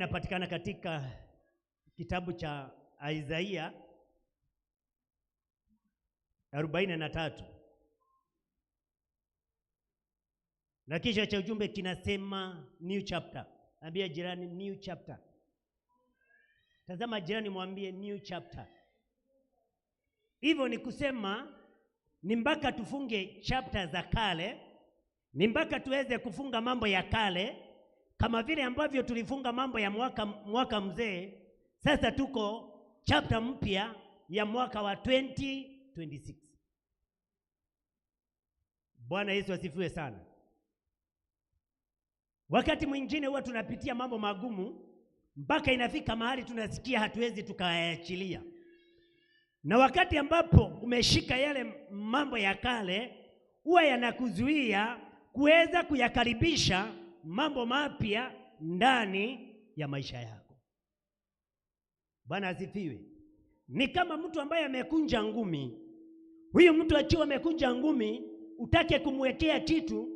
inapatikana katika kitabu cha Isaia 43. Na kisha cha ujumbe kinasema new chapter. Ambia jirani new chapter. Tazama jirani, mwambie new chapter. Hivyo ni kusema ni mpaka tufunge chapter za kale, ni mpaka tuweze kufunga mambo ya kale kama vile ambavyo tulifunga mambo ya mwaka mzee. Sasa tuko chapter mpya ya mwaka wa 2026. Bwana Yesu asifiwe sana. Wakati mwingine huwa tunapitia mambo magumu mpaka inafika mahali tunasikia hatuwezi tukayaachilia. Na wakati ambapo umeshika yale mambo ya kale, huwa yanakuzuia kuweza kuyakaribisha mambo mapya ndani ya maisha yako. Bwana asifiwe. Ni kama mtu ambaye amekunja ngumi. Huyu mtu akiwa amekunja ngumi, utake kumwekea kitu,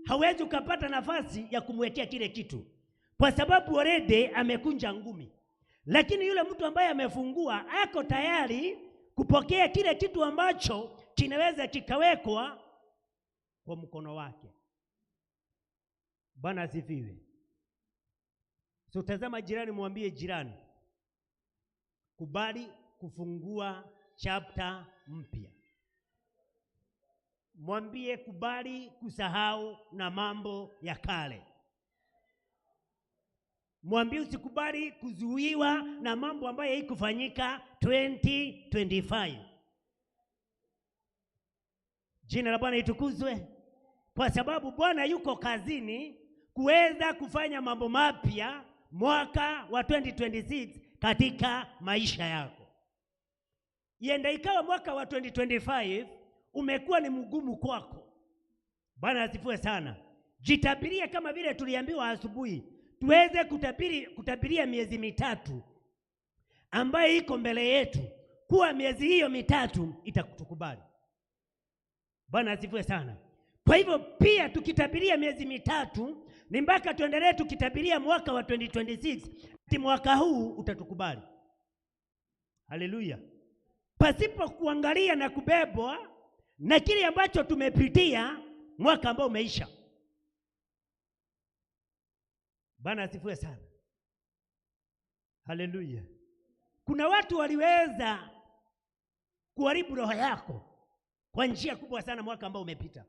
hawezi ukapata nafasi ya kumwekea kile kitu, kwa sababu already amekunja ngumi. Lakini yule mtu ambaye amefungua, ako tayari kupokea kile kitu ambacho kinaweza kikawekwa kwa mkono wake. Bwana asifiwe. So tazama jirani, mwambie jirani, kubali kufungua chapter mpya. Mwambie kubali kusahau na mambo ya kale. Mwambie usikubali kuzuiwa na mambo ambayo haikufanyika 2025. Jina la Bwana litukuzwe, kwa sababu Bwana yuko kazini kuweza kufanya mambo mapya mwaka wa 2026 katika maisha yako. Yenda ikawa mwaka wa 2025 umekuwa ni mgumu kwako. Bwana asifiwe sana. Jitabirie kama vile tuliambiwa asubuhi, tuweze kutabiria miezi mitatu ambayo iko mbele yetu, kuwa miezi hiyo mitatu itakutukubali. Bwana asifiwe sana. Kwa hivyo pia tukitabiria miezi mitatu, ni mpaka tuendelee tukitabiria mwaka wa 2026, ati mwaka huu utatukubali. Haleluya. Pasipo kuangalia na kubebwa na kile ambacho tumepitia mwaka ambao umeisha. Bwana asifiwe sana. Haleluya. Kuna watu waliweza kuharibu roho yako kwa njia kubwa sana mwaka ambao umepita.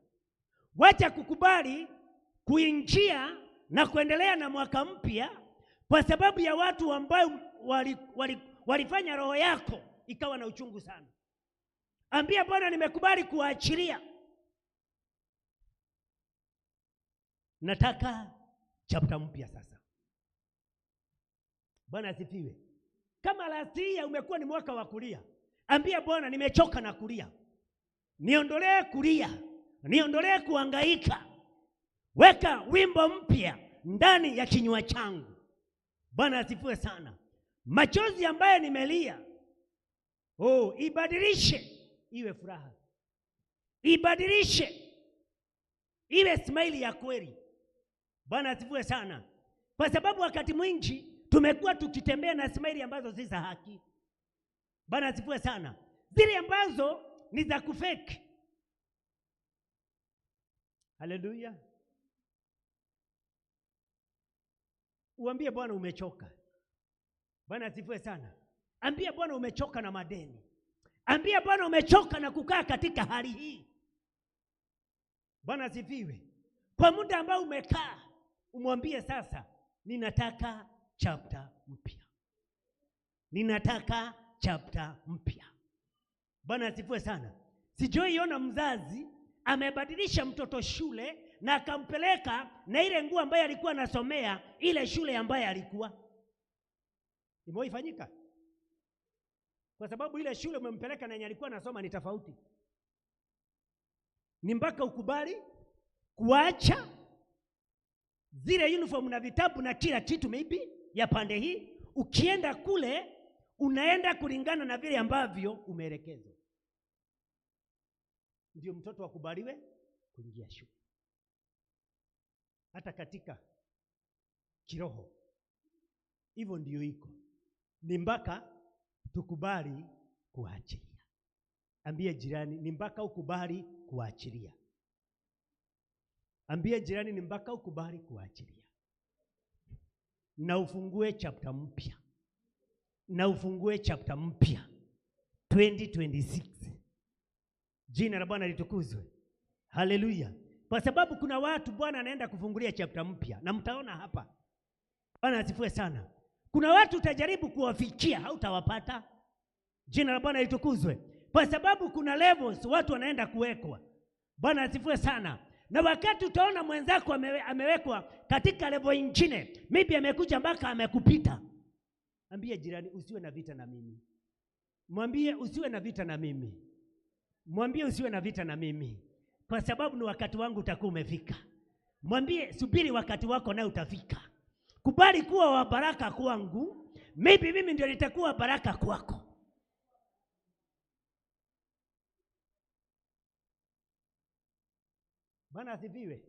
Wacha kukubali kuingia na kuendelea na mwaka mpya kwa sababu ya watu ambao walifanya roho yako ikawa na uchungu sana. Ambia Bwana, nimekubali kuachilia. Nataka chapter mpya sasa. Bwana asifiwe. Kama last year umekuwa ni mwaka wa kulia, ambia Bwana, nimechoka na kulia. Niondolee kulia, niondolee kuhangaika. Weka wimbo mpya ndani ya kinywa changu. Bwana asifiwe sana. Machozi ambayo nimelia, ibadilishe iwe furaha. Ibadilishe iwe smile ya kweli. Bwana asifiwe sana. Kwa sababu wakati mwingi tumekuwa tukitembea na smile ambazo si za haki. Bwana asifiwe sana. Zile ambazo ni za kufake. Haleluya. Uambie Bwana umechoka. Bwana asifiwe sana. Ambia Bwana umechoka na madeni. Ambia Bwana umechoka na kukaa katika hali hii. Bwana asifiwe. Kwa muda ambao umekaa, umwambie sasa, ninataka chapter mpya. Ninataka chapter mpya. Bwana asifiwe sana. Sijoiona mzazi amebadilisha mtoto shule na akampeleka na ile nguo ambayo alikuwa anasomea ile shule ambayo alikuwa. Imeifanyika? Kwa sababu ile shule umempeleka na alikuwa anasoma ni tofauti. Ni mpaka ukubali kuacha zile uniform na vitabu na kila kitu maybe ya pande hii. Ukienda kule unaenda kulingana na vile ambavyo umeelekezwa. Ndio mtoto akubaliwe kuingia shule. Hata katika kiroho Hivyo ndio iko. Ni mpaka tukubali kuachilia. Ambie jirani, ni mpaka ukubali kuachilia. Ambie jirani, ni mpaka ukubali kuachilia. Na ufungue chapter mpya. Na ufungue chapter mpya 2026. Jina la Bwana litukuzwe. Haleluya. Kwa sababu kuna watu Bwana anaenda kufungulia chapter mpya, na mtaona hapa. Bwana asifiwe sana. Kuna watu utajaribu kuwafikia, hautawapata. Jina la Bwana litukuzwe. Kwa sababu kuna levels watu wanaenda kuwekwa. Bwana asifiwe sana. Na wakati utaona mwenzako amewekwa katika level nyingine, maybe amekuja mpaka amekupita. Ambie jirani, usiwe na vita na mimi. Mwambie usiwe na vita na mimi. Mwambie usiwe na vita na mimi. Kwa sababu ni wakati wangu utakuwa umefika. Mwambie subiri wakati wako na utafika. Kubali kuwa wa baraka kwangu, maybe mimi ndio nitakuwa baraka kwako. Bwana asifiwe.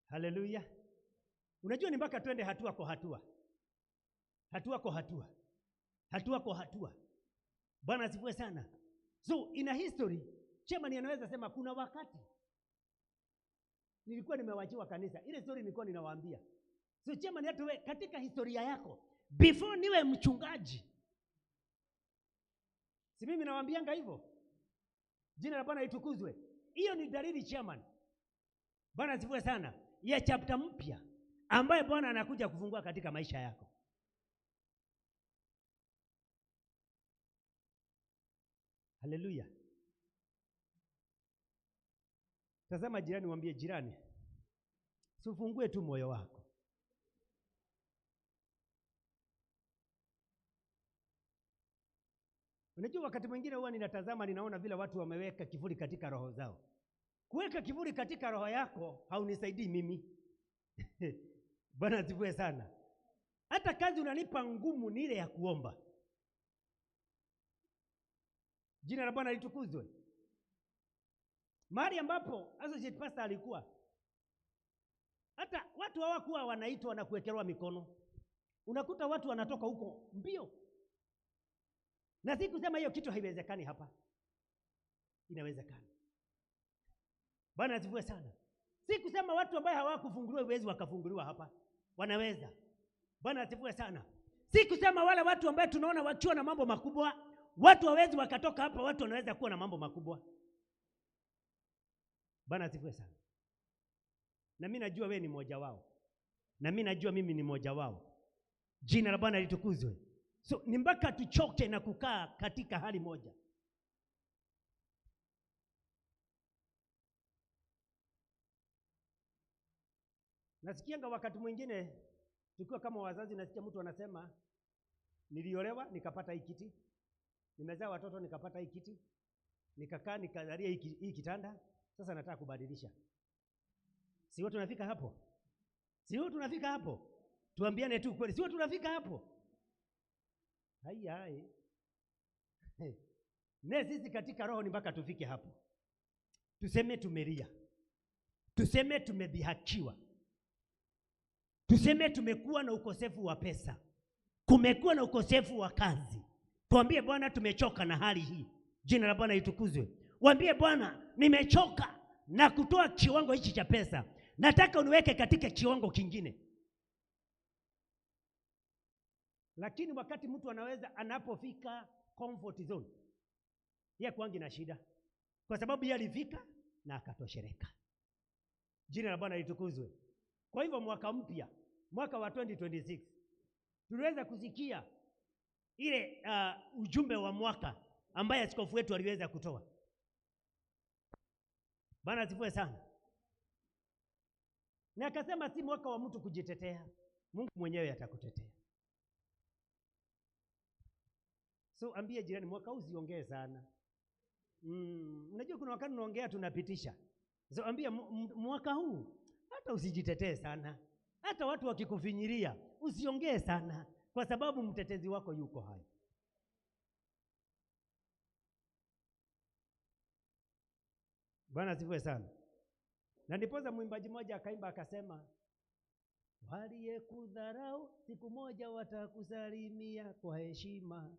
Haleluya. Unajua ni mpaka twende hatua kwa hatua. Hatua kwa hatua. Hatua kwa hatua. Bwana asifiwe sana. So in a history, chairman anaweza sema kuna wakati nilikuwa nimewachiwa kanisa. Ile story nilikuwa ninawaambia. So chairman, hata wewe katika historia yako, before niwe mchungaji, si mimi nawaambianga hivyo? Jina la Bwana litukuzwe. Hiyo ni dalili chairman. Bwana asifiwe sana. Ya chapter mpya ambaye Bwana anakuja kufungua katika maisha yako. Haleluya. Tazama jirani, mwambie jirani, usifungue tu moyo wako. Unajua wakati mwingine huwa ninatazama, ninaona vile watu wameweka kivuli katika roho zao. Kuweka kivuli katika roho yako haunisaidii mimi. Bwana asifiwe sana. Hata kazi unanipa ngumu ni ile ya kuomba. Jina la Bwana litukuzwe. Mahali ambapo associate pastor alikuwa, hata watu hawakuwa wanaitwa na kuwekelewa mikono. Unakuta watu wanatoka huko mbio. Na si kusema hiyo kitu haiwezekani hapa. Inawezekana. Bwana asifiwe sana. Si kusema watu ambao hawakufunguliwa uwezo wakafunguliwa hapa. Wanaweza. Bwana asifiwe sana. Si kusema wale watu ambao tunaona wakiwa na mambo makubwa, watu hawezi wakatoka hapa, watu wanaweza kuwa na mambo makubwa. Bwana asifiwe sana. Na mimi najua wewe ni mmoja wao. Na mimi najua mimi ni mmoja wao. Jina la Bwana litukuzwe. So ni mpaka tuchoke na kukaa katika hali moja. Nasikianga wakati mwingine tukiwa kama wazazi, nasikia mtu anasema niliolewa nikapata hii kiti, nimezaa watoto nikapata hii kiti, nikakaa nikazalia hii kitanda, sasa nataka kubadilisha. Sio tunafika hapo? Sio tunafika hapo? Tuambiane tu kweli, sio tunafika hapo? Hai. Ne sisi katika roho ni mpaka tufike hapo. Tuseme tumelia. Tuseme tumedhihakiwa. Tuseme tumekuwa na ukosefu wa pesa. Kumekuwa na ukosefu wa kazi. Tuambie Bwana tumechoka na hali hii. Jina la Bwana litukuzwe. Waambie Bwana nimechoka na kutoa kiwango hichi cha pesa. Nataka uniweke katika kiwango kingine. Lakini wakati mtu anapofika comfort zone, yeye kwangi na shida. Kwa sababu yeye alifika na akatoshereka. Jina la Bwana litukuzwe. Kwa hivyo mwaka mpya, mwaka wa 2026, tuliweza kusikia ile ujumbe wa mwaka ambaye askofu wetu aliweza kutoa. Bwana asifiwe sana. Na akasema si mwaka wa mtu kujitetea, Mungu mwenyewe atakutetea. So ambie jirani, mwaka huu usiongee sana. Unajua kuna wakati unaongea tunapitisha. So ambia mwaka huu hata usijitetee sana. Hata watu wakikufinyiria usiongee sana, kwa sababu mtetezi wako yuko hai. Bwana asifiwe sana. Na ndiposa mwimbaji mmoja akaimba akasema, waliyekudharau siku moja watakusalimia kwa heshima.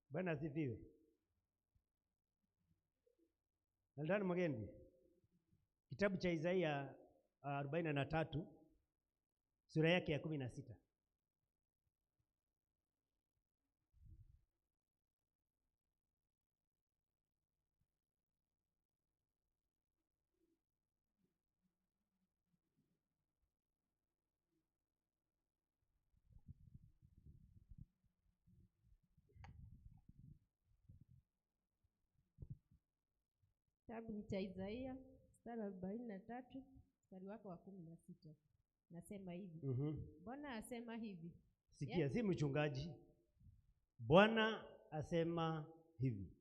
Bwana asifiwe. Ndani mgendi, kitabu cha Isaia 43 sura yake ya 16. Kitabu cha Isaia sura 43 mstari wake wa 16. Nasema hivi. Bwana asema hivi. Sikia, si mchungaji. Bwana asema hivi.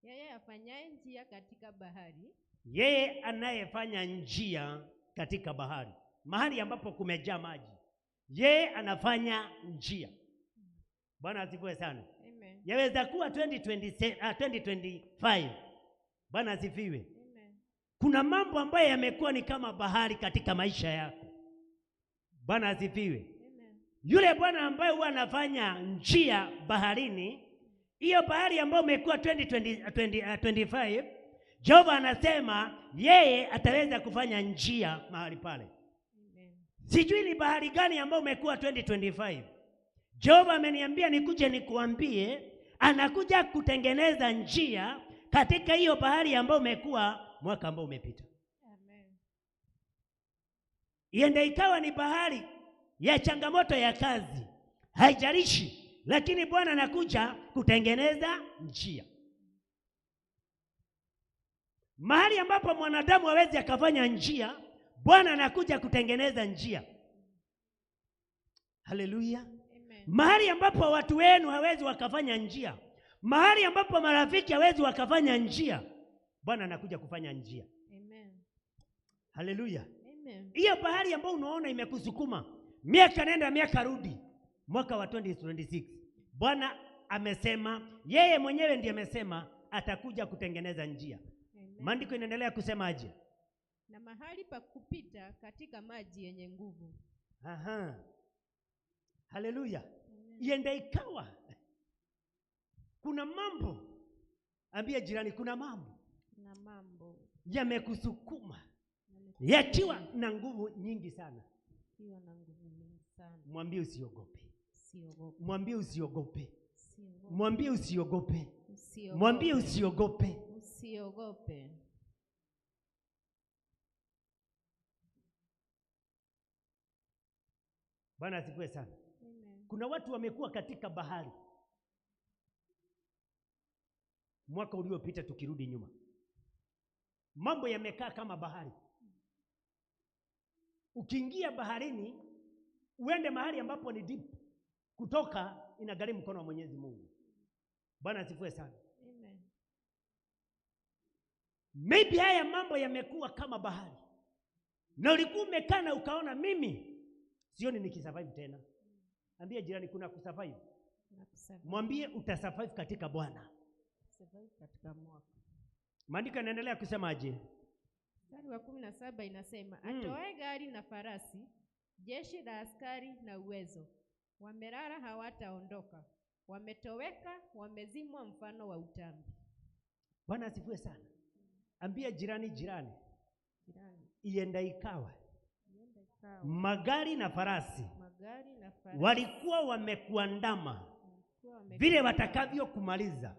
Yeye afanyaye njia katika bahari. Yeye anayefanya njia katika bahari, mahali ambapo kumejaa maji, yeye anafanya njia. Bwana asifiwe sana. Amen. Yaweza kuwa 2025. Bwana asifiwe. Amen. Kuna mambo ambayo yamekuwa ni kama bahari katika maisha yako. Bwana asifiwe. Amen. Yule Bwana ambaye huwa anafanya njia baharini, hiyo bahari ambayo imekuwa 2025, Jehova anasema yeye ataweza kufanya njia mahali pale. Amen. Sijui ni bahari gani ambayo imekuwa 2025. Jehova ameniambia nikuje nikuambie anakuja kutengeneza njia katika hiyo bahari ambayo imekuwa mwaka ambao umepita. Amen. Iende ikawa ni bahari ya changamoto ya kazi, haijalishi, lakini Bwana anakuja kutengeneza njia. Mahali ambapo mwanadamu hawezi akafanya njia, Bwana anakuja kutengeneza njia. Haleluya. Amen. Mahali ambapo watu wenu hawezi wakafanya njia, mahali ambapo marafiki hawezi wakafanya njia, Bwana anakuja kufanya njia. Amen. Haleluya. Amen. Hiyo bahari ambayo unaona imekusukuma miaka nenda miaka rudi, mwaka wa 2026, Bwana amesema, yeye mwenyewe ndiye amesema atakuja kutengeneza njia. Amen. Maandiko inaendelea kusemaje? Na mahali pa kupita katika maji yenye nguvu. Haleluya. Iende ikawa kuna mambo, ambia jirani, kuna mambo yamekusukuma yakiwa na nguvu nyingi sana. Mwambie usiogope. Mwambie usiogope. Mwambie usiogope. Mwambie usiogope. Usiogope. Bwana asifiwe sana. Amen. Kuna watu wamekuwa katika bahari mwaka uliopita, tukirudi nyuma, mambo yamekaa kama bahari. Ukiingia baharini, uende mahali ambapo ni deep, kutoka inagharimu mkono wa Mwenyezi Mungu. Bwana asifiwe sana. Amen. Maybe haya mambo yamekuwa kama bahari, na ulikuwa umekaa na ukaona mimi sioni nikisurvive tena. Ambia jirani, kuna kusurvive. Mwambie utasurvive katika Bwana. Katika mwaka. Maandiko yanaendelea kusemaje? Mstari wa 17 inasema, atoe gari na farasi, jeshi la askari na uwezo. Wamelala hawataondoka, wametoweka, wamezimwa mfano wa utambi. Bwana asifiwe sana. Ambia jirani, jirani, ienda ikawa magari na farasi walikuwa wamekuandama vile watakavyo kumaliza.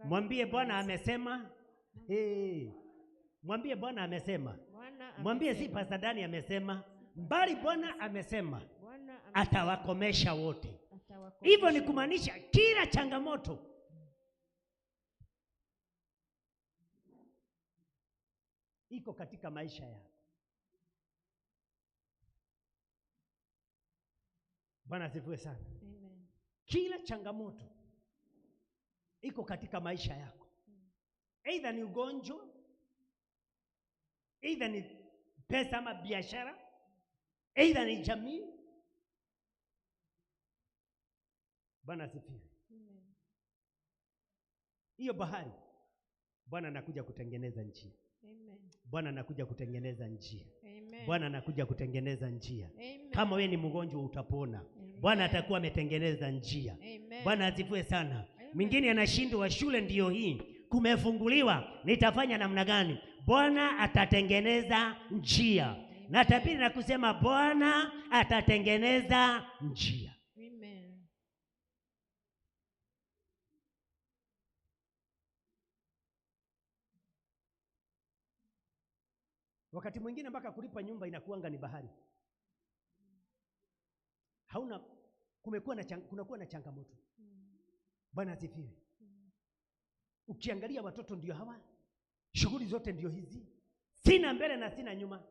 Mwambie Bwana amesema. Mwambie Bwana amesema. Mwambie si Pastor Dani amesema, bali Bwana amesema atawakomesha wote. Hivyo ni kumaanisha kila changamoto iko katika maisha yako. Bwana asifiwe sana. Amen. Kila changamoto iko katika maisha yako. Aidha ni ugonjwa, aidha ni pesa ama biashara, aidha ni jamii. Bwana asifiwe. Amen. Hiyo bahari Bwana anakuja kutengeneza njia. Amen. Bwana anakuja kutengeneza njia. Amen. Bwana anakuja kutengeneza njia. Amen. Kama wewe ni mgonjwa utapona. Amen. Bwana atakuwa ametengeneza njia. Amen. Bwana asifiwe sana. Amen. Mwingine anashindwa, shule ndiyo hii, kumefunguliwa, nitafanya namna gani? Bwana atatengeneza njia. Amen. Na tabiri na kusema Bwana atatengeneza njia. Amen. Wakati mwingine mpaka kulipa nyumba inakuanga ni bahari. Kunakuwa na changamoto. Bwana asifiwe. Ukiangalia watoto ndio hawa, shughuli zote ndio hizi, sina mbele na sina nyuma.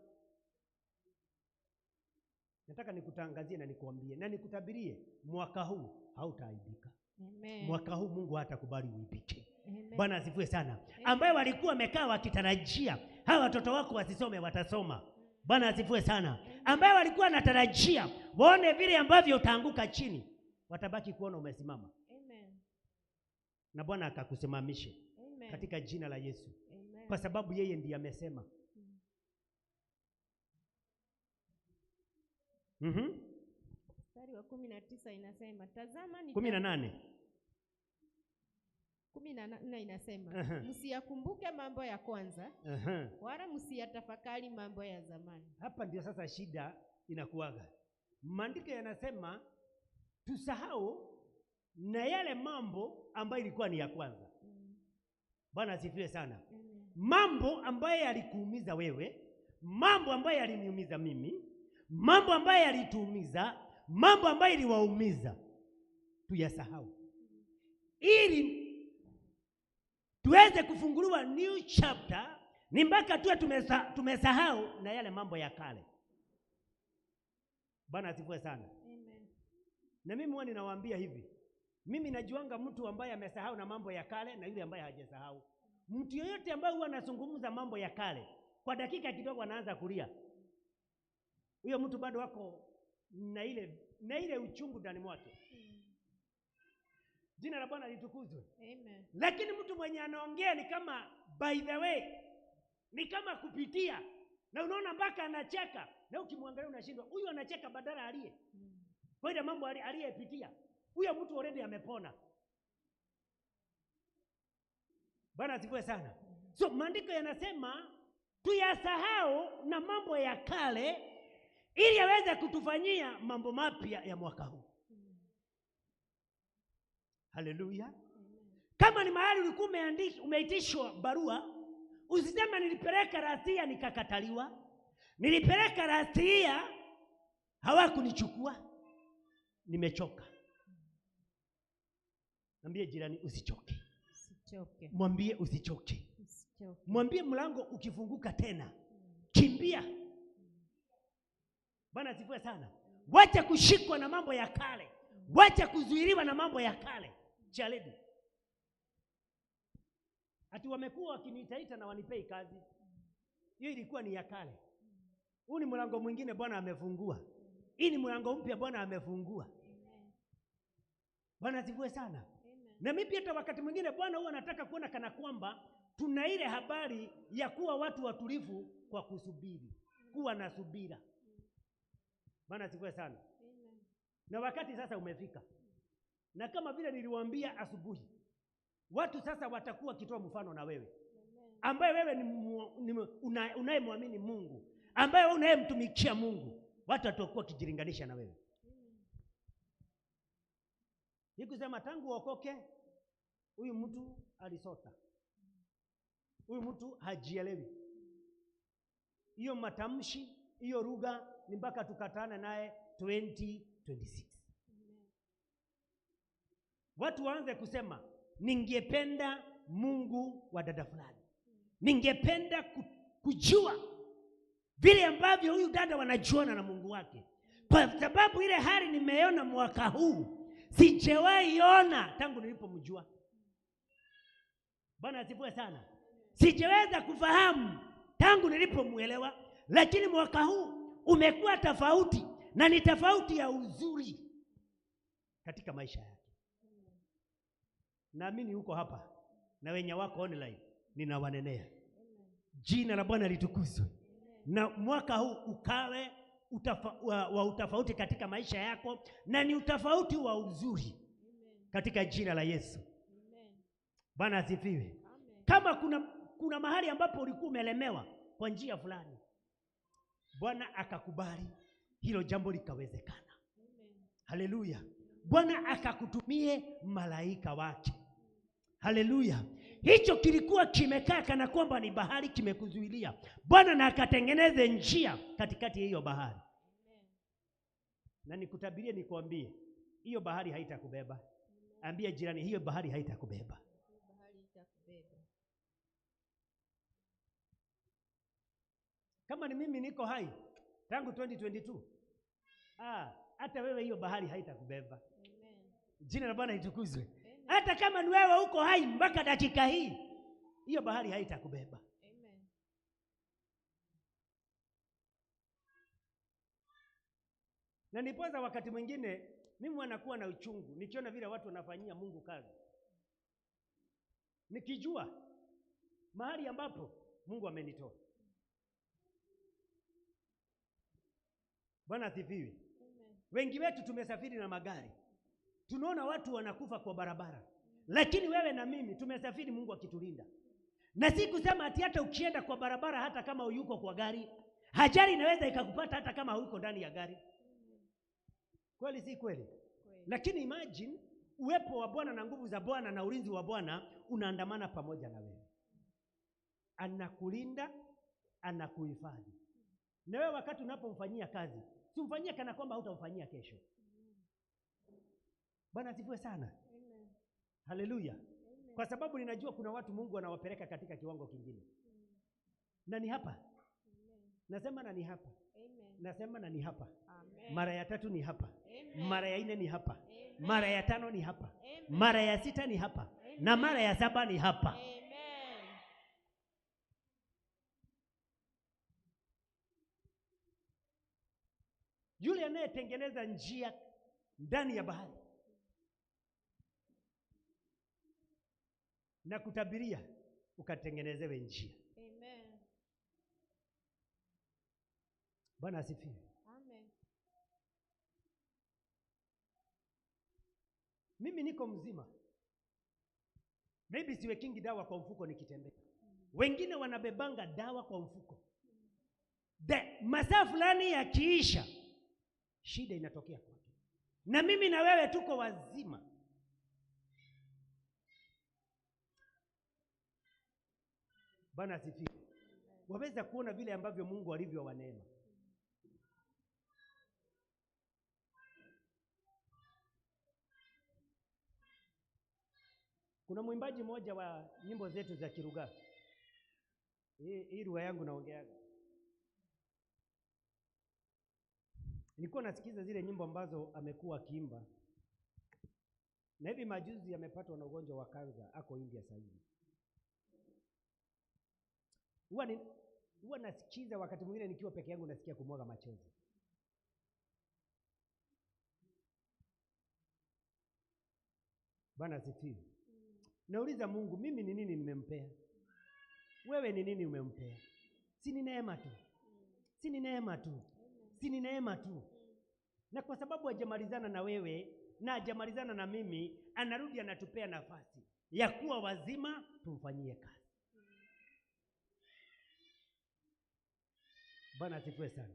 Nataka nikutangazie na nikuambie na nikutabirie, mwaka huu hautaaibika. Amen. Mwaka huu Mungu hatakubali uibike. Amen. Bwana asifiwe sana. Ambaye walikuwa wamekaa wakitarajia hawa watoto wako wasisome, watasoma. Bwana asifiwe sana. Ambaye walikuwa natarajia waone vile ambavyo utaanguka chini, watabaki kuona umesimama. Amen. Na Bwana akakusimamishe. Amen. Katika jina la Yesu. Amen. Kwa sababu yeye ndiye amesema. Mstari wa 19 inasema, tazama ni 18. 14 inasema, msiyakumbuke mambo ya kwanza, wala msiyatafakari mambo ya zamani. Hapa ndio sasa shida inakuwaga. Maandiko yanasema tusahau na yale mambo ambayo ilikuwa ni ya kwanza. Bwana asifiwe sana. Mambo ambayo yalikuumiza wewe, mambo ambayo yaliniumiza mimi, mambo ambayo yalituumiza, mambo ambayo iliwaumiza, tuyasahau. Ili tuweze kufunguliwa new chapter, ni mpaka tuwe tumesahau na yale mambo ya kale. Bwana asifiwe sana. Amen. Na mimi huwa ninawaambia hivi, mimi najuanga mtu ambaye amesahau na mambo ya kale na yule ambaye hajasahau. Mtu yoyote ambaye huwa anazungumza mambo ya kale, kwa dakika kidogo anaanza kulia, huyo mtu bado wako na ile uchungu ndani mwake. Jina la Bwana litukuzwe. Amen. Lakini mtu mwenye anaongea ni kama by the way, ni kama kupitia, na unaona mpaka anacheka, na ukimwangalia unashindwa, huyu anacheka badala aliye. Kwa ile mambo aliyepitia, huyo mtu already amepona. Bwana asifiwe sana. So maandiko yanasema tuyasahau na mambo ya kale ili aweze kutufanyia mambo mapya ya mwaka huu. Haleluya. Kama ni mahali ulikuwa umeitishwa barua, usisema nilipeleka rasia nikakataliwa, nilipeleka rasia hawakunichukua, nimechoka. Mwambie jirani usichoke. Usichoke. Mwambie usichoke. Usichoke. Mwambie mlango ukifunguka tena, kimbia. Bwana asifiwe sana. Wacha kushikwa na mambo ya kale. Wacha kuzuiliwa na mambo ya kale. Jaledi. Ati wamekuwa wakiniitaita na wanipei kazi. Hiyo ilikuwa ni ya kale. Huu ni mlango mwingine Bwana amefungua. Hii ni mlango mpya Bwana amefungua. Bwana asifiwe sana. Na mimi hata wakati mwingine Bwana huwa anataka kuona kana kwamba tuna ile habari ya kuwa watu watulivu kwa kusubiri. Kuwa na subira. Bwana asifiwe sana. Na wakati sasa umefika. Na kama vile niliwaambia asubuhi, watu sasa watakuwa kitoa mfano na wewe. Ambaye wewe unayemwamini Mungu, ambaye wewe unayemtumikia Mungu, watu watakuwa kijilinganisha na wewe. Nikusema tangu uokoke, huyu mtu alisota. Huyu mtu hajielewi. Hiyo matamshi, hiyo lugha ni mpaka tukatane naye 2026. Watu waanze kusema ningependa Mungu wa dada fulani. Ningependa kujua vile ambavyo huyu dada wanajuana na Mungu wake. Kwa sababu ile hali nimeona mwaka huu, sijawahi ona tangu nilipomjua. Bwana asifiwe sana. Sijaweza kufahamu tangu nilipomuelewa, lakini mwaka huu umekuwa tofauti, na ni tofauti ya uzuri katika maisha yake. Naamini huko hapa na wenye wako online ninawanenea. Jina la Bwana litukuzwe. Na mwaka huu ukawe wa utofauti katika maisha yako, na ni utofauti wa uzuri katika jina la Yesu. Bwana asifiwe. Kama kuna mahali ambapo ulikuwa umelemewa kwa njia fulani, Bwana akakubali hilo jambo likawezekana. Haleluya. Bwana akakutumie malaika wake. Haleluya. Hicho kilikuwa kimekaa kana kwamba ni bahari, kimekuzuilia. Bwana na akatengeneze njia katikati ya hiyo bahari. Na nikutabirie nikwambie, hiyo bahari haitakubeba. Ambia jirani, hiyo bahari haitakubeba. Kama ni mimi niko hai tangu 2022, hata wewe hiyo bahari haitakubeba. Jina la Bwana litukuzwe. Hata kama ni wewe uko hai mpaka dakika hii, hiyo bahari haitakubeba. Na nipoza wakati mwingine mimi wanakuwa na uchungu nikiona vile watu wanafanyia Mungu kazi, nikijua mahali ambapo Mungu amenitoa. Bwana asifiwe. Wengi wetu tumesafiri na magari, tunaona watu wanakufa kwa barabara, lakini wewe na mimi tumesafiri Mungu akitulinda. Na si kusema ati hata ukienda kwa barabara, hata kama uyuko kwa gari, ajali inaweza ikakupata hata kama uko ndani ya gari. Kweli si kweli? Lakini imagine uwepo wa Bwana na nguvu za Bwana na ulinzi wa Bwana unaandamana pamoja na wewe. Anakulinda, anakuhifadhi. Na wewe wakati unapomfanyia kazi, simfanyie kana kwamba hutamfanyia kesho. Bwana asifiwe sana. Amen. Haleluya. Kwa sababu ninajua kuna watu Mungu anawapeleka katika kiwango kingine. Na ni hapa. Nasema na ni hapa. Nasema na ni hapa. Mara ya 3 ni hapa. Mara ya 4 ni hapa. Mara ya 5 ni hapa. Mara ya 6 ni hapa. Na mara ya 7 ni hapa. Yule anayetengeneza njia ndani ya bahari, na kutabiria ukatengenezewe njia. Amen. Bwana asifiwe. Amen. Mimi niko mzima. Maybe siwekingi dawa kwa mfuko nikitembea. Wengine wanabebanga dawa kwa mfuko. Masaa fulani yakiisha, shida inatokea kwake. Na mimi na wewe tuko wazima. Bwana asifiwe. Waweza kuona vile ambavyo Mungu alivyo wa neema. Kuna mwimbaji mmoja wa nyimbo zetu za Kiruga. Hii lugha yangu naongea. Nilikuwa nasikiza zile nyimbo ambazo amekuwa akiimba. Na hivi majuzi amepatwa na ugonjwa wa kansa, ako India sasa hivi. Huwa nasikiza wakati mwingine nikiwa peke yangu nasikia kumwaga machozi. Bwana asifiwe. Nauliza Mungu, mimi ni nini nimempea? Wewe ni nini umempea? Si ni neema tu. Si ni neema tu. Si ni neema tu. Na kwa sababu hajamalizana na wewe na hajamalizana na mimi, anarudi anatupea nafasi ya kuwa wazima tumfanyie kazi. Bwana asifiwe sana.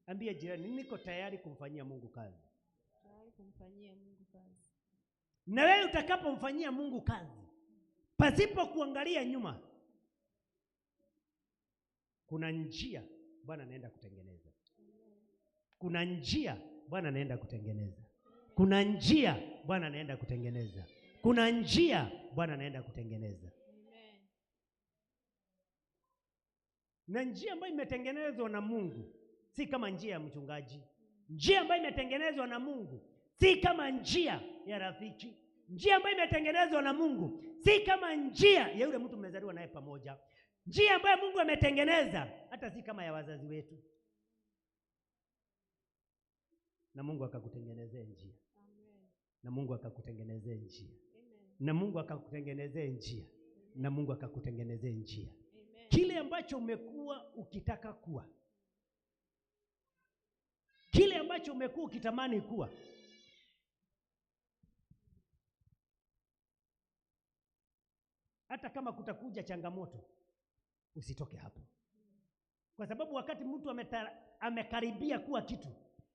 Ambia jirani, niko tayari kumfanyia Mungu kazi. Tayari kumfanyia Mungu kazi. Na wewe utakapomfanyia Mungu kazi, pasipo kuangalia nyuma, kuna njia Bwana anaenda kutengeneza. Kuna njia Bwana anaenda kutengeneza. Kuna njia Bwana anaenda kutengeneza. Kuna njia Bwana anaenda kutengeneza. Na njia ambayo imetengenezwa na Mungu si kama njia ya mchungaji. Njia ambayo imetengenezwa na Mungu si kama njia ya rafiki. Njia ambayo imetengenezwa na Mungu si kama njia ya yule mtu mmezaliwa naye pamoja. Njia ambayo Mungu ametengeneza hata si kama ya wazazi wetu. Na Mungu akakutengenezea njia. Amen. Na Mungu akakutengenezea njia. Amen. Na Mungu akakutengenezea njia. Amen. na Mungu akakutengenezea njia. Amen. Kile ambacho umekuwa ukitaka kuwa, kile ambacho umekuwa ukitamani kuwa, hata kama kutakuja changamoto, usitoke hapo. Kwa sababu wakati mtu amekaribia kuwa kitu,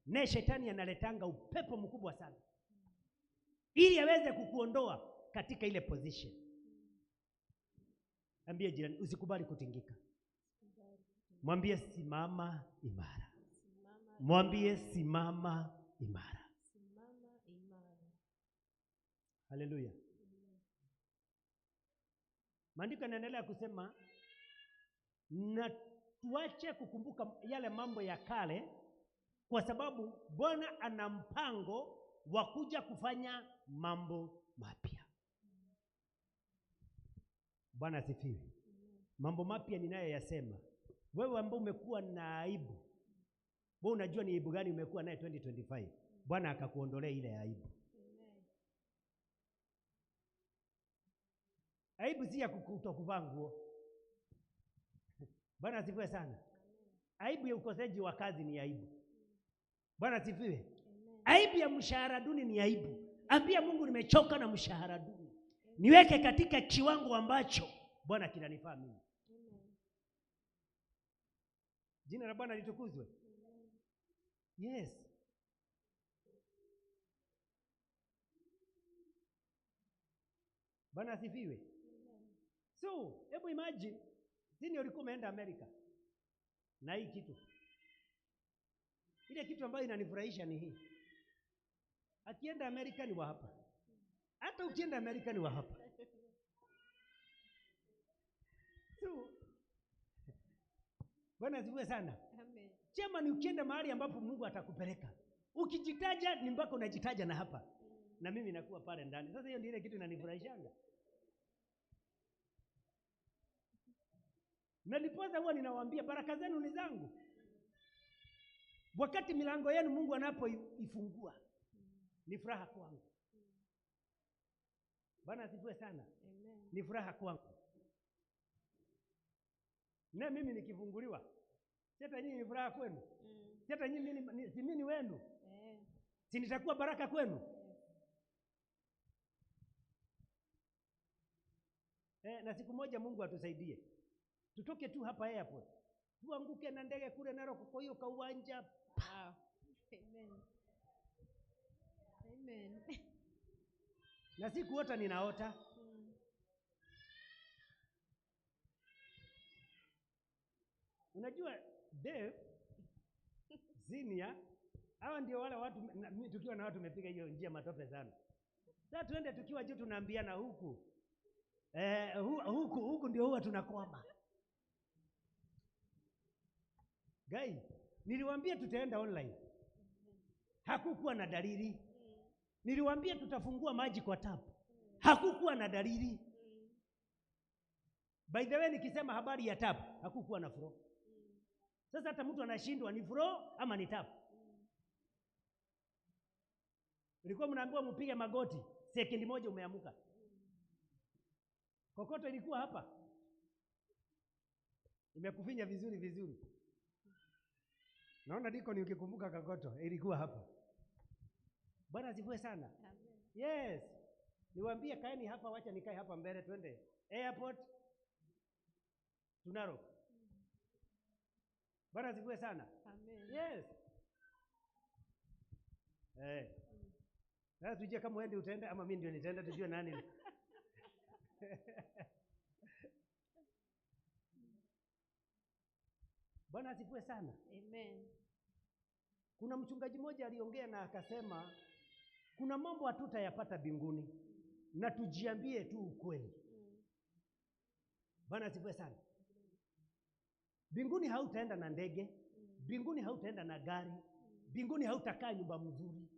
naye shetani analetanga upepo mkubwa sana ili aweze kukuondoa katika ile position. Ambie jirani, usikubali kutingika. Mwambie simama imara. Mwambie simama imara. Haleluya. Maandiko yanaendelea kusema, na tuache kukumbuka yale mambo ya kale, kwa sababu Bwana ana mpango wa kuja kufanya mambo mapya. Bwana asifiwe. Mambo mapya ninayoyasema, wewe ambao umekuwa na aibu, wewe unajua ni aibu gani umekuwa naye 2025, Bwana akakuondolea ile aibu. Aibu si ya kutokuvaa nguo. Bwana asifiwe sana. Aibu ya ukoseji wa kazi ni aibu. Bwana asifiwe. Aibu ya mshahara duni ni aibu. Ambia Mungu, nimechoka na mshahara duni. Niweke katika kiwango ambacho Bwana kinanifaa mimi. Jina la Bwana litukuzwe. Yes. Bwana asifiwe. So, hebu imagine, sini ulikuwa umeenda Amerika na hii kitu. Ile kitu ambayo inanifurahisha ni hii. Akienda Amerika ni wa hapa. Hata ukienda Amerika ni wa hapa. So, Bwana asifiwe sana. Amen. Chema ni ukienda mahali ambapo Mungu atakupeleka. Ukijitaja ni mpaka unajitaja na hapa. Na mimi nakuwa pale ndani. Sasa hiyo ndio ile kitu inanifurahishanga. Na ndiposa huwa ninawaambia baraka zenu ni zangu. Wakati milango yenu Mungu anapoifungua, ni furaha kwangu. Bwana asifiwe sana. Amen. Ni furaha kwangu. Na mimi nikifunguliwa, hata nyinyi ni furaha kwenu. Hata nyinyi si mimi wenu. Si nitakuwa baraka kwenu. Na siku moja Mungu atusaidie. Tutoke tu hapa airport. Tuanguke na ndege kule Narok kwa hiyo kauwanja. Wow. Amen. Amen. Na siku wote ninaota. Unajua Dave Zinia, hawa ndio wale watu tukiwa na watu tumepiga hiyo njia matope sana. Sasa tuende tukiwa juu tunaambiana huku. Huku ndio huwa tunakwama. Guys, niliwaambia tutaenda online. Hakukuwa na dalili. Niliwaambia tutafungua maji kwa tap. Hakukuwa na dalili. By the way, nikisema habari ya tap, hakukuwa na flow. Sasa hata mtu anashindwa ni flow ama ni tap. Ilikuwa mnaambiwa mpige magoti, sekendi moja umeamuka. Kokoto ilikuwa hapa. Imekufinya vizuri. Naona diko ni ukikumbuka kokoto ilikuwa hapa. Bwana asifiwe sana. Amen. Yes. Niwaambie kaeni hapa, wacha nikae hapa mbele, twende airport Narok. Bwana asifiwe sana. Amen. Yes. Sasa tujue kama wewe utaenda ama mimi ndio nitaenda, tujue nani. Bwana asifiwe sana. Amen. Kuna mchungaji mmoja aliongea na akasema kuna mambo hatutayapata mbinguni na tujiambie tu ukweli. Bwana asifiwe sana. Mbinguni hautaenda na ndege, mbinguni hautaenda na gari, mbinguni hautakaa nyumba mzuri,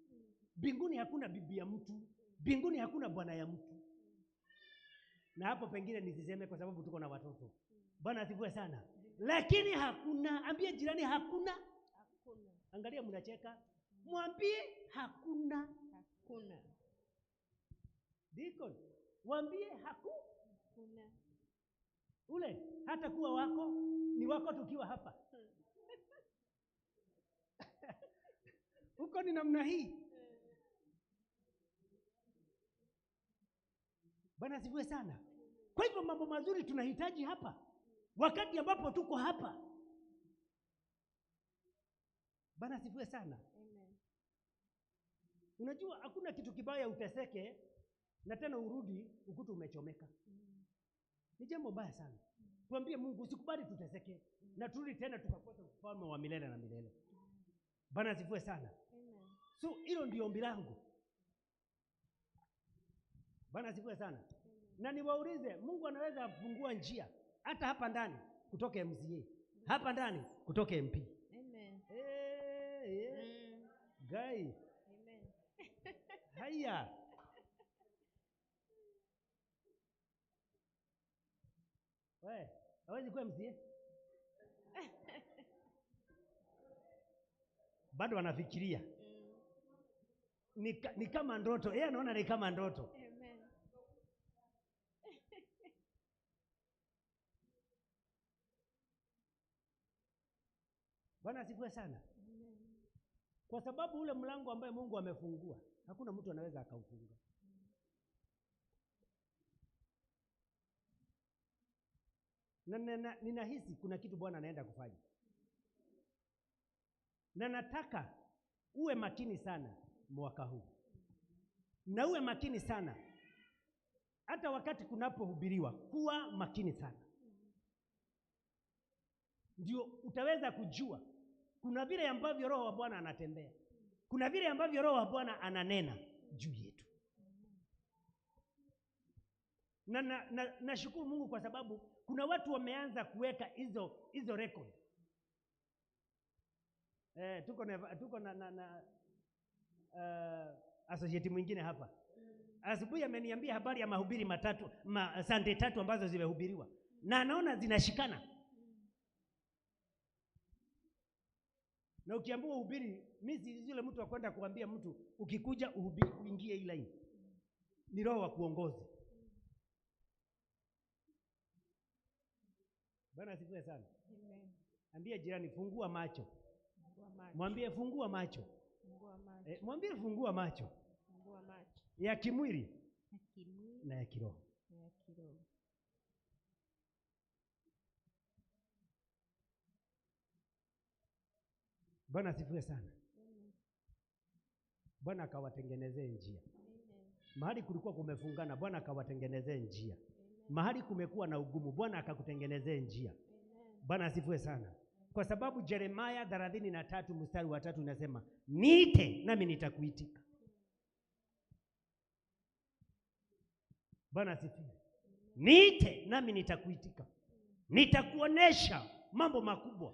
mbinguni hakuna bibi ya mtu, mbinguni hakuna bwana ya mtu. Na hapo pengine nisiseme kwa sababu tuko na watoto. Bwana asifiwe sana. Lakini hakuna, ambie jirani hakuna. Hakuna. Angalia mnacheka. Mwambie hakuna. Hakuna. Deacon, mwambie hakuna. ule hata kuwa wako ni wako tukiwa hapa. Huko ni namna hii. Bwana asifiwe sana. Kwa hivyo mambo mazuri tunahitaji hapa, wakati ambapo tuko hapa. Bwana asifiwe sana. Amen. Unajua hakuna kitu kibaya uteseke na tena urudi ukuta umechomeka. Ni jambo baya sana. Tuambie Mungu usikubali tuteseke na turudi tena tukakosa ufalme wa milele na milele. Bwana asifiwe sana. Amen. So hilo ndio ombi langu. Bwana asifiwe sana. Na niwaulize, Mungu anaweza kufungua njia hata hapa ndani kutoka MCA, hapa ndani kutoka MP. Amen. Guy. Amen. Haya. Wewe, hawezi kuwa MCA? Bado wanafikiria. Ni kama ndoto. Yeye anaona ni kama ndoto. Amen. Bwana asifiwe sana. Kwa sababu ule mlango ambaye Mungu amefungua, hakuna mtu anaweza akaufunga. Na ninahisi kuna kitu Bwana anaenda kufanya. Na nataka uwe makini sana mwaka huu. Na uwe makini sana hata wakati kunapohubiriwa, kuwa makini sana. Ndio utaweza kujua kuna vile ambavyo Roho wa Bwana anatembea. Kuna vile ambavyo Roho wa Bwana ananena juu yetu. Na nashukuru Mungu kwa sababu kuna watu wameanza kuweka hizo record. Tuko na associate mwingine hapa. Asubuhi ameniambia habari ya mahubiri matatu, Sunday 3 ambazo zimehubiriwa. Na anaona zinashikana. Na ukiambiwa uhubiri, mimi si yule mtu wa kwenda kuambia mtu ukikuja uhubiri uingie hii line. Ni Roho wa kuongoza. Bwana asifiwe sana. Amen. Ambia jirani fungua macho. Fungua macho. Mwambie fungua macho. Fungua macho. Mwambie fungua macho. Fungua macho. Ya kimwili Ya kimwili na ya kiroho. na ya kiroho. Bwana asifiwe sana. Amen. Bwana akawatengenezee njia. Amen. Mahali kulikuwa kumefungana, Bwana akawatengenezee njia. Amen. Mahali kumekuwa na ugumu, Bwana akakutengenezee njia. Amen. Bwana asifiwe sana. Kwa sababu Yeremia 33 mstari wa 3 unasema, niite nami nitakuitika. Bwana asifiwe. Niite nami nitakuitika. Nitakuonesha mambo makubwa.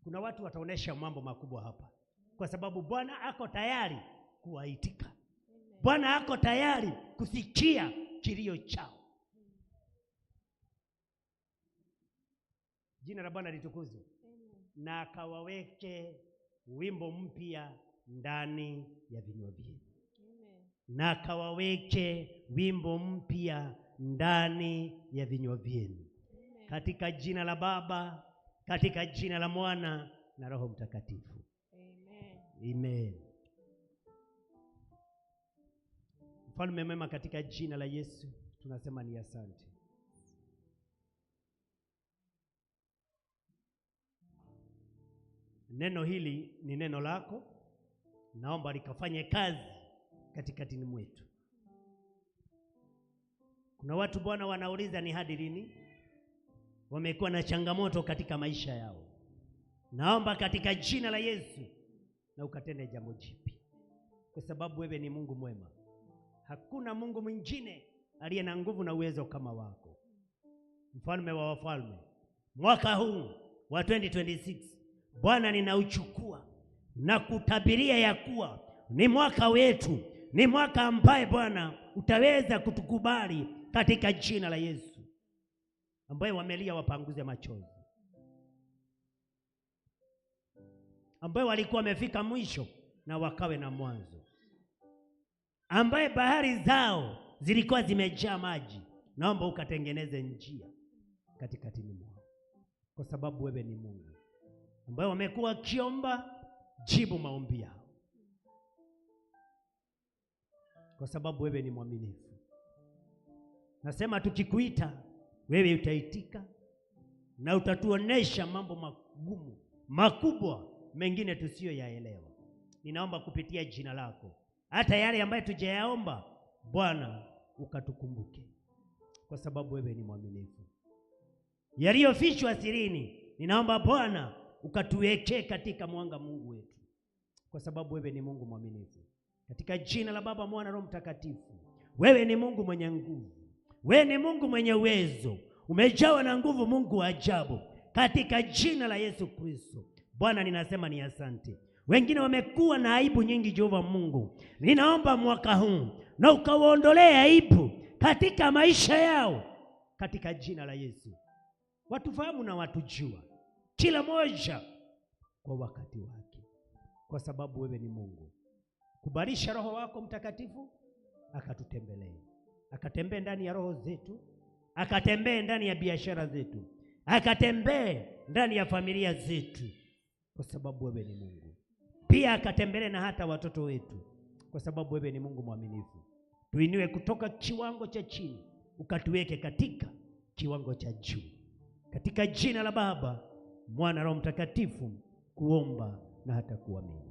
Kuna watu wataonesha mambo makubwa hapa. Kwa sababu Bwana ako tayari kuwaitika. Bwana ako tayari kusikia kilio chao. Jina la Bwana litukuzwe. Na akawaweke wimbo mpya ndani ya vinywa vyenu. Na akawaweke wimbo mpya ndani ya vinywa vyenu. Katika jina la Baba, katika jina la Mwana na Roho Mtakatifu. Amen. Amen. Mfalme mwema, katika jina la Yesu tunasema ni asante. Neno hili ni neno lako. Naomba likafanye kazi katikati mwetu. Kuna watu Bwana wanauliza ni hadi lini? Wamekuwa na changamoto katika maisha yao. Naomba katika jina la Yesu na ukatende jambo jipya. Kwa sababu wewe ni Mungu mwema. Hakuna Mungu mwingine aliye na nguvu na uwezo kama wako. Mfalme wa wafalme, mwaka huu wa 2026 Bwana ninauchukua na kutabiria ya kuwa ni mwaka wetu, ni mwaka ambaye Bwana utaweza kutukubali katika jina la Yesu. Ambaye wamelia wapanguze machozi, ambaye walikuwa wamefika mwisho na wakawe na mwanzo, ambaye bahari zao zilikuwa zimejaa maji. Naomba ukatengeneze njia katikati mwao, kwa sababu wewe ni Mungu ambaye wamekuwa kiomba, jibu maombi yao, kwa sababu wewe ni mwaminifu. Nasema tukikuita wewe utaitika na utatuonesha mambo magumu makubwa mengine tusiyoyaelewa. Ninaomba kupitia jina lako, hata yale ambayo tujayaomba Bwana ukatukumbuke, kwa sababu wewe ni mwaminifu. Yaliyofichwa sirini, ninaomba Bwana ukatuwekee katika mwanga, Mungu wetu, kwa sababu wewe ni Mungu mwaminifu. Katika jina la Baba, Mwana, Roho Mtakatifu, wewe ni Mungu mwenye nguvu, wewe ni Mungu mwenye uwezo, umejawa na nguvu, Mungu wa ajabu, katika jina la Yesu Kristo. Bwana, ninasema ni asante. Wengine wamekuwa na aibu nyingi, Jehova Mungu, ninaomba mwaka huu na ukawaondolee aibu katika maisha yao, katika jina la Yesu. Watufahamu na watujua, kila moja kwa wakati wake, kwa sababu wewe ni Mungu. Kubarisha Roho wako Mtakatifu akatutembelee, akatembee ndani ya roho zetu, akatembee ndani ya biashara zetu, akatembee ndani ya familia zetu, kwa sababu wewe ni Mungu. Pia akatembelee na hata watoto wetu, kwa sababu wewe ni Mungu mwaminifu. Tuinue kutoka kiwango cha chini ukatuweke katika kiwango cha juu, katika jina la Baba, Mwana, Roho Mtakatifu kuomba na hata kuamini.